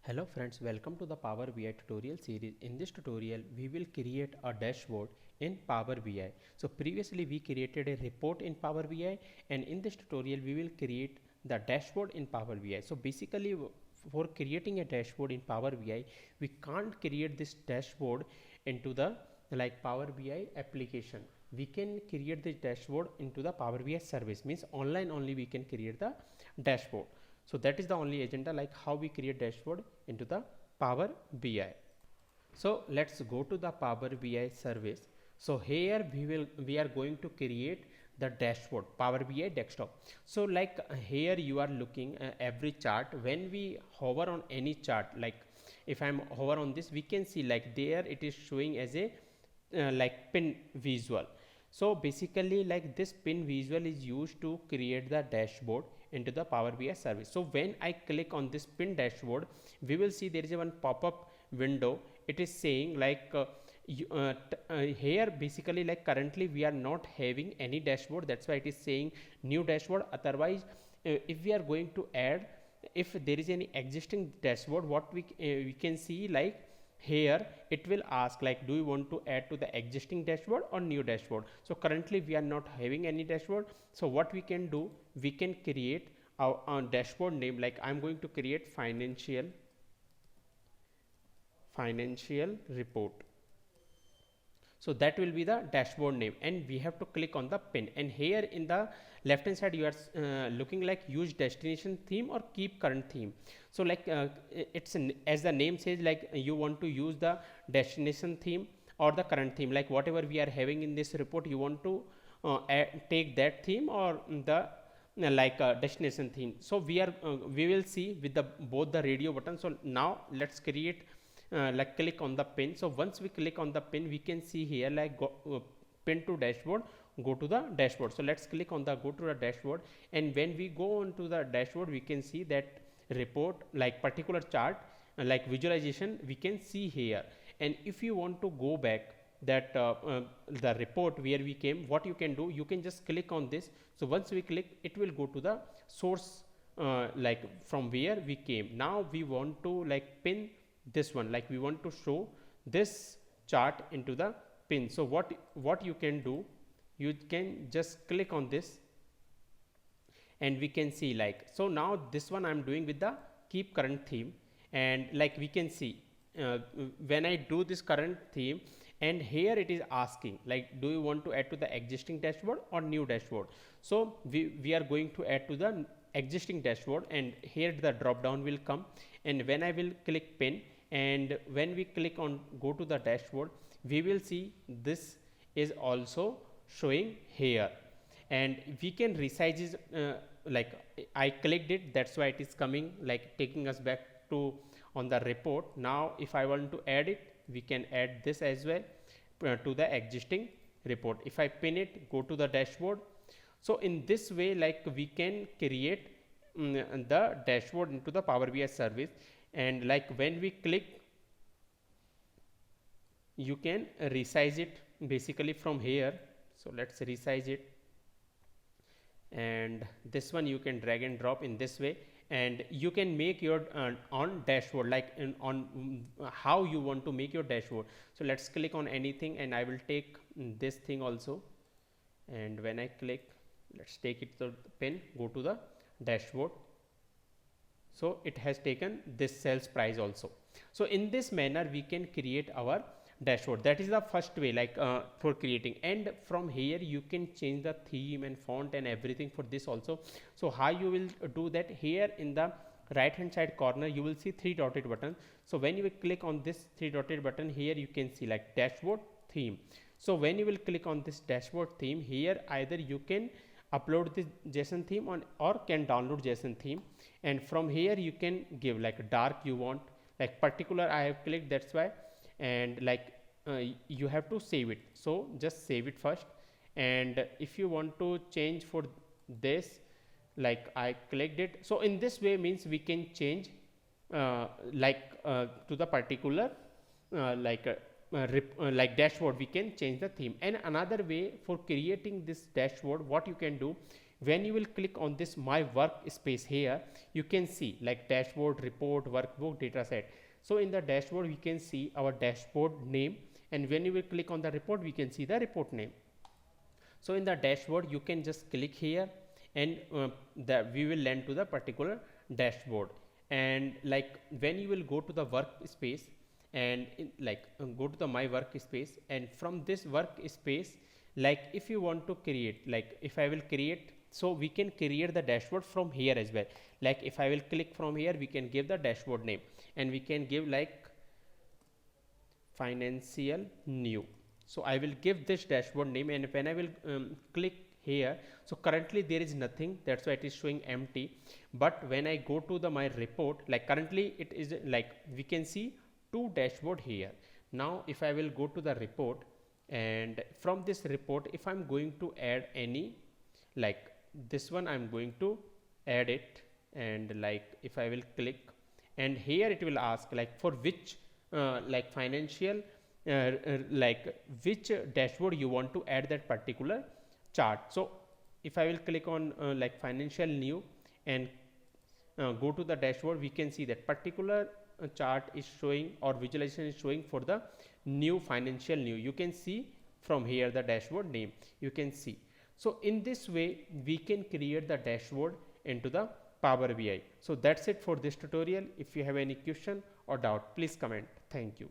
Hello friends, welcome to the Power BI tutorial series. In this tutorial, we will create a dashboard in Power BI. So previously we created a report in Power BI, and in this tutorial we will create the dashboard in Power BI. So basically for creating a dashboard in Power BI, we can't create this dashboard into the Power BI application. We can create this dashboard into the Power BI service, means online only we can create the dashboard. So that is the only agenda, like how we create dashboard into the Power BI. So let's go to the Power BI service. So here we are going to create the dashboard Power BI desktop. So here you are looking every chart. When we hover on any chart, like if I'm hover on this, we can see like there it is showing as a pin visual. So basically like this pin visual is used to create the dashboard into the Power BI service. So when I click on this pin dashboard, we will see there is a one pop-up window. It is saying here basically like currently we are not having any dashboard, that's why it is saying new dashboard. Otherwise if we are going to add, if there is any existing dashboard, what we can see, like here it will ask like, do you want to add to the existing dashboard or new dashboard? So currently we are not having any dashboard. So what we can do, we can create our dashboard name. Like I'm going to create financial report. So that will be the dashboard name, and we have to click on the pin. And here in the left hand side you are looking like use destination theme or keep current theme. So it's as the name says, like you want to use the destination theme or the current theme, like whatever we are having in this report, you want to take that theme or the destination theme. So we will see with the both the radio button. So now let's create click on the pin. So once we click on the pin, we can see here pin to dashboard, go to the dashboard. So let's click on the go to the dashboard, and when we go on to the dashboard, we can see that report, like particular chart, like visualization we can see here. And if you want to go back that the report where we came, what you can do, you can just click on this. So once we click, it will go to the source from where we came. Now we want to pin this one, like we want to show this chart into the pin. So what you can do, you can just click on this, and we can see so now this one I'm doing with the keep current theme. And we can see when I do this current theme, and here it is asking do you want to add to the existing dashboard or new dashboard? So we are going to add to the existing dashboard, and here the drop down will come. And when I will click pin, and when we click on go to the dashboard, we will see this is also showing here. And we can resize it, I clicked it, that's why it is coming taking us back to on the report. Now if I want to add it, we can add this as well to the existing report. If I pin it, go to the dashboard. So in this way we can create the dashboard into the Power BI service. And when we click, you can resize it basically from here. So let's resize it, and this one you can drag and drop in this way, and you can make your on dashboard on how you want to make your dashboard. So let's click on anything, and I will take this thing also. And when I click, let's take it to the pin, go to the dashboard. So it has taken this sales price also. So in this manner we can create our dashboard. That is the first way for creating. And from here you can change the theme and font and everything for this also. So how you will do that, here in the right hand side corner you will see three dotted button. So when you will click on this three dotted button, here you can see dashboard theme. So when you will click on this dashboard theme, here either you can upload this JSON theme on or can download JSON theme. And from here you can give dark you want, particular I have clicked, that's why. And you have to save it, so just save it first. And if you want to change for this, I clicked it. So in this way means we can change to the particular dashboard, we can change the theme. And another way for creating this dashboard, what you can do, When you will click on this my workspace here, you can see like dashboard, report, workbook, data set. So in the dashboard we can see our dashboard name, and when you will click on the report we can see the report name. So in the dashboard you can just click here, and we will land to the particular dashboard. And like when you will go to the workspace, and go to the my workspace, and from this workspace, like if you want to create, like if I will create, so we can create the dashboard from here as well. Like if I will click from here, we can give the dashboard name, and we can give like financial new. So I will give this dashboard name, and when I will click here, so currently there is nothing, that's why it is showing empty. But when I go to the my report, like currently it is like we can see two dashboard here. Now if I will go to the report, and from this report if I'm going to add any, like this one I'm going to add it, and like if I will click, and here it will ask like for which like financial like which dashboard you want to add that particular chart. So if I will click on like financial new, and go to the dashboard, we can see that particular chart is showing, or visualization is showing for the new financial new. You can see from here the dashboard name, you can see. So in this way we can create the dashboard into the Power BI. So that's it for this tutorial. If you have any question or doubt, please comment. Thank you.